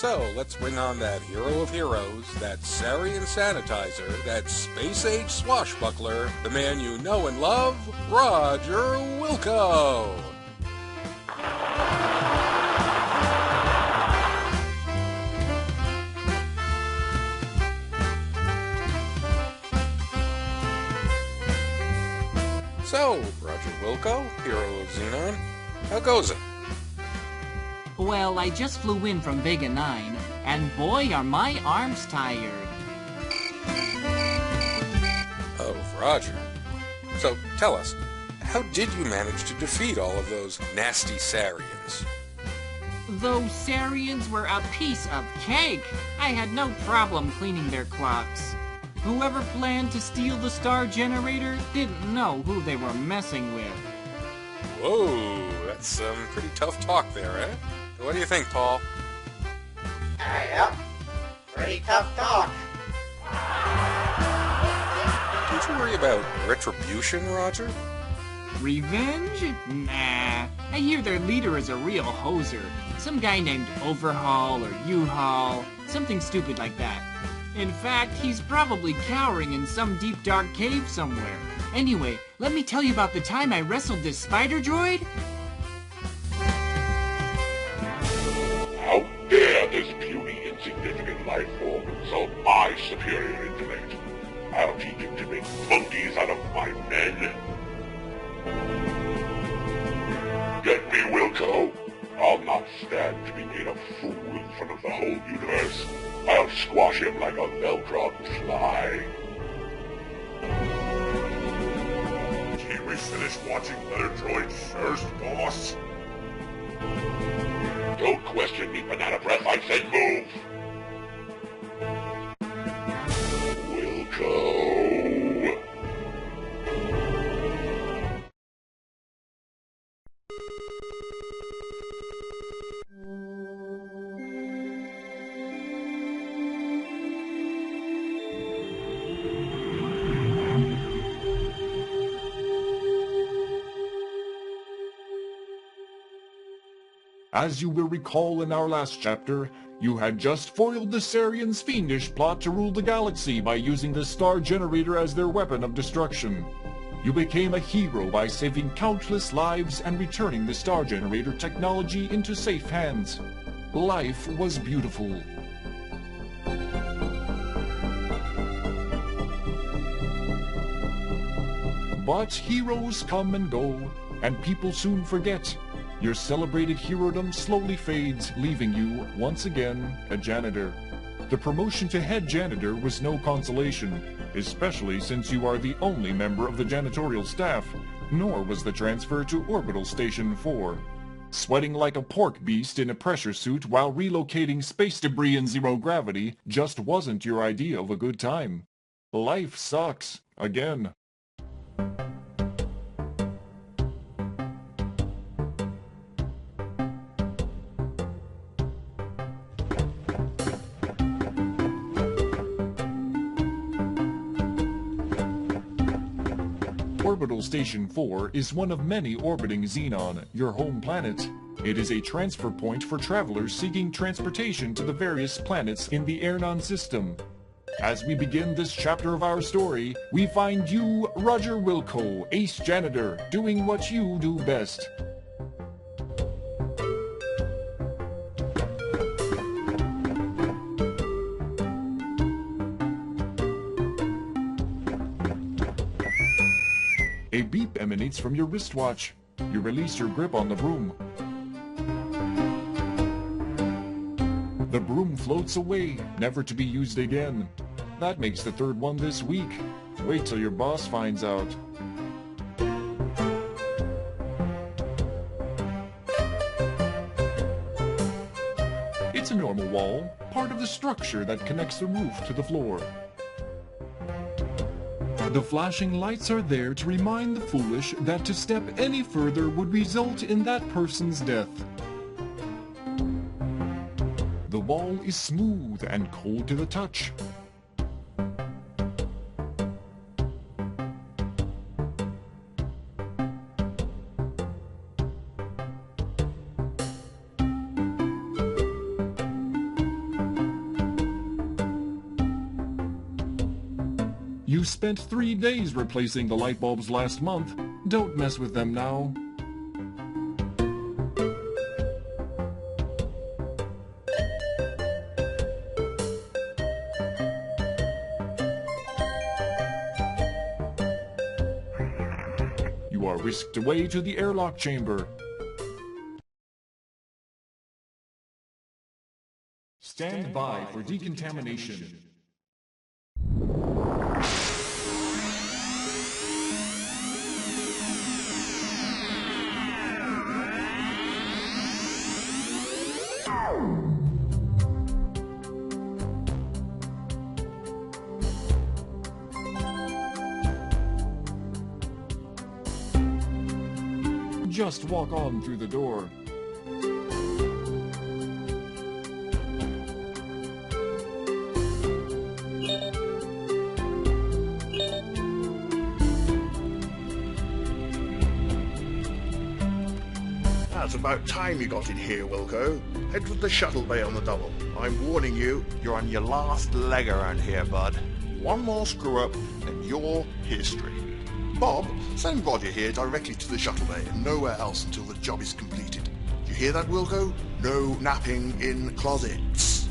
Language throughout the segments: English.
So, let's bring on that hero of heroes, that Sarian sanitizer, that space-age swashbuckler, the man you know and love, Roger Wilco! So, Roger Wilco, hero of Xenon, how goes it? Well, I just flew in from Vega 9, and boy are my arms tired. Oh, Roger. So, tell us, how did you manage to defeat all of those nasty Sarians? Those Sarians were a piece of cake. I had no problem cleaning their clocks. Whoever planned to steal the star generator didn't know who they were messing with. Whoa, that's some pretty tough talk there, eh? What do you think, Paul? Yep, pretty tough talk. Don't you worry about retribution, Roger? Revenge? Nah. I hear their leader is a real hoser. Some guy named Overhaul or U-Haul. Something stupid like that. In fact, he's probably cowering in some deep dark cave somewhere. Anyway, let me tell you about the time I wrestled this spider droid. How dare this puny, insignificant life form insult my superior intellect? I'll teach him to make monkeys out of my men. Get me, Wilco. I'll not stand to be made a fool in front of the whole universe. I'll squash him like a Velcro fly. Can we finish watching other droids first, boss? Don't question me, banana breath. I said move. Wilco. As you will recall in our last chapter, you had just foiled the Sarians' fiendish plot to rule the galaxy by using the star generator as their weapon of destruction. You became a hero by saving countless lives and returning the star generator technology into safe hands. Life was beautiful. But heroes come and go, and people soon forget. Your celebrated herodom slowly fades, leaving you, once again, a janitor. The promotion to head janitor was no consolation, especially since you are the only member of the janitorial staff, nor was the transfer to Orbital Station 4. Sweating like a pork beast in a pressure suit while relocating space debris in zero gravity just wasn't your idea of a good time. Life sucks, again. Orbital Station 4 is one of many orbiting Xenon, your home planet. It is a transfer point for travelers seeking transportation to the various planets in the Ernon system. As we begin this chapter of our story, we find you, Roger Wilco, ace janitor, doing what you do best. A beep emanates from your wristwatch. You release your grip on the broom. The broom floats away, never to be used again. That makes the third one this week. Wait till your boss finds out. It's a normal wall, part of the structure that connects the roof to the floor. The flashing lights are there to remind the foolish that to step any further would result in that person's death. The wall is smooth and cold to the touch. You spent 3 days replacing the light bulbs last month. Don't mess with them now. You are whisked away to the airlock chamber. Stand by for decontamination. Just walk on through the door. It's about time you got in here, Wilco. Head for the shuttle bay on the double. I'm warning you, you're on your last leg around here, bud. One more screw-up, and you're history. Bob, send Roger here directly to the shuttle bay and nowhere else until the job is completed. You hear that, Wilco? No napping in closets.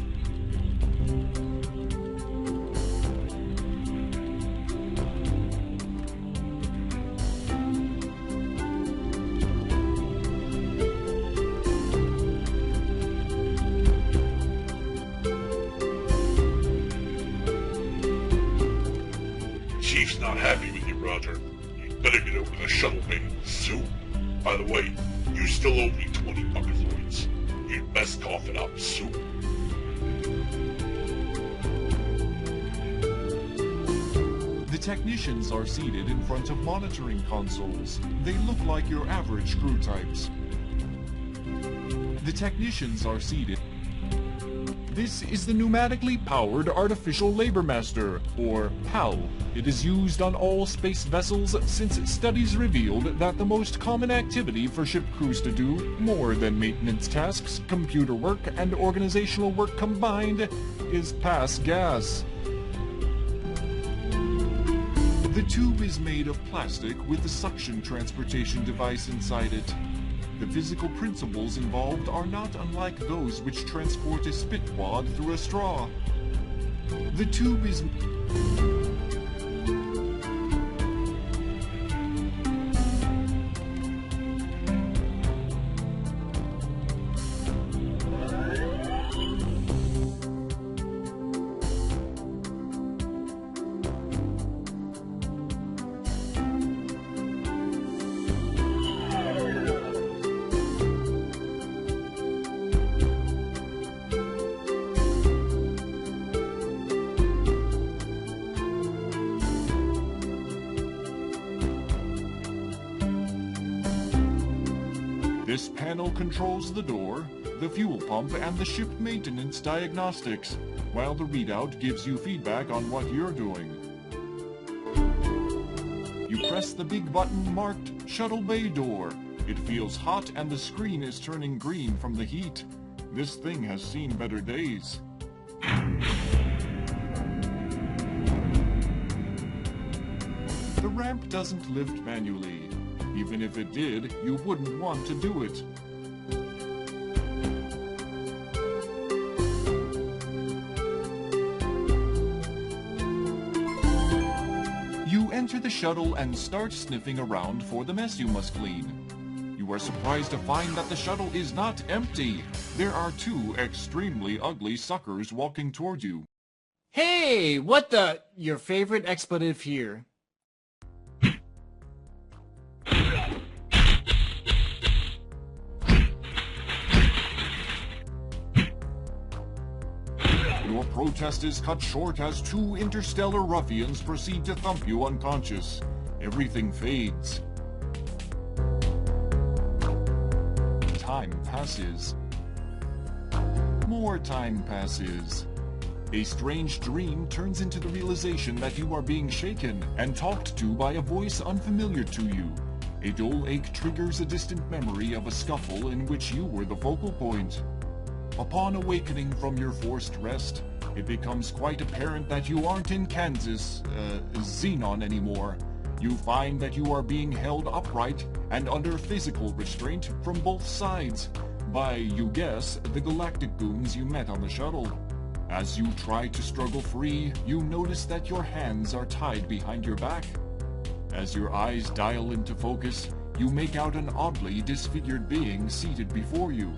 Chief's not happy with you, Roger. You better get over to the shuttle bay soon. By the way, you still owe me 20 bucketloids. You'd best cough it up soon. The technicians are seated in front of monitoring consoles. They look like your average crew types. The technicians are seated. This is the pneumatically powered Artificial Labor Master, or PAL. It is used on all space vessels since studies revealed that the most common activity for ship crews to do, more than maintenance tasks, computer work, and organizational work combined, is pass gas. The tube is made of plastic with a suction transportation device inside it. The physical principles involved are not unlike those which transport a spit wad through a straw. The tube is... This panel controls the door, the fuel pump, and the ship maintenance diagnostics, while the readout gives you feedback on what you're doing. You press the big button marked Shuttle Bay Door. It feels hot and the screen is turning green from the heat. This thing has seen better days. The ramp doesn't lift manually. Even if it did, you wouldn't want to do it. You enter the shuttle and start sniffing around for the mess you must clean. You are surprised to find that the shuttle is not empty. There are two extremely ugly suckers walking toward you. Hey, what the... Your favorite expletive here. Your protest is cut short as two interstellar ruffians proceed to thump you unconscious. Everything fades. Time passes. More time passes. A strange dream turns into the realization that you are being shaken and talked to by a voice unfamiliar to you. A dull ache triggers a distant memory of a scuffle in which you were the focal point. Upon awakening from your forced rest, it becomes quite apparent that you aren't in Kansas, Xenon anymore. You find that you are being held upright and under physical restraint from both sides by, you guess, the galactic goons you met on the shuttle. As you try to struggle free, you notice that your hands are tied behind your back. As your eyes dial into focus, you make out an oddly disfigured being seated before you.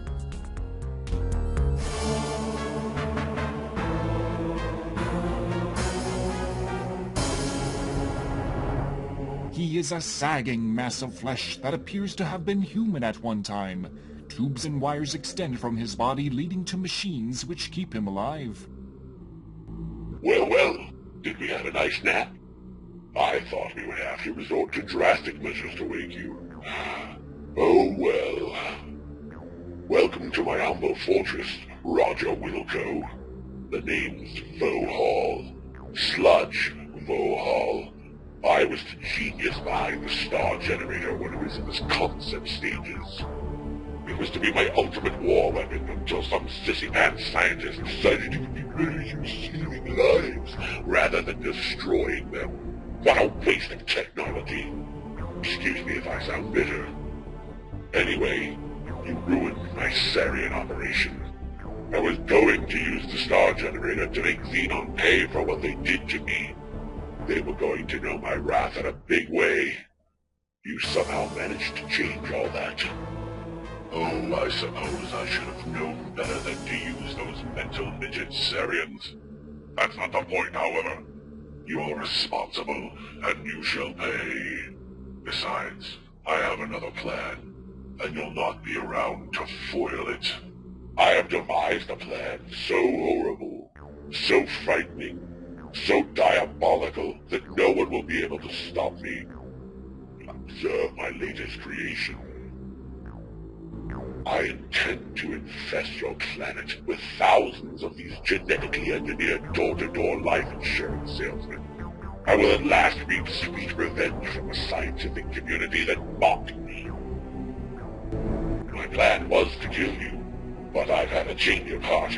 He is a sagging mass of flesh that appears to have been human at one time. Tubes and wires extend from his body, leading to machines which keep him alive. Well, did we have a nice nap? I thought we would have to resort to drastic measures to wake you. Oh well. Welcome to my humble fortress, Roger Wilco. The name's Vohaul. Sludge Vohaul. I was the genius behind the star generator when it was in its concept stages. It was to be my ultimate war weapon until some sissy-pants scientist decided it would be better used saving lives rather than destroying them. What a waste of technology. Excuse me if I sound bitter. Anyway, you ruined my Sarian operation. I was going to use the star generator to make Xenon pay for what they did to me. They were going to know my wrath in a big way. You somehow managed to change all that. Oh, I suppose I should have known better than to use those mental midget Sarians. That's not the point, however. You're responsible, and you shall pay. Besides, I have another plan, and you'll not be around to foil it. I have devised a plan so horrible, so frightening, so diabolical that no one will be able to stop me. Observe my latest creation. I intend to infest your planet with thousands of these genetically engineered door-to-door life insurance salesmen. I will at last reap sweet revenge from a scientific community that mocked me. My plan was to kill you, but I've had a change of heart.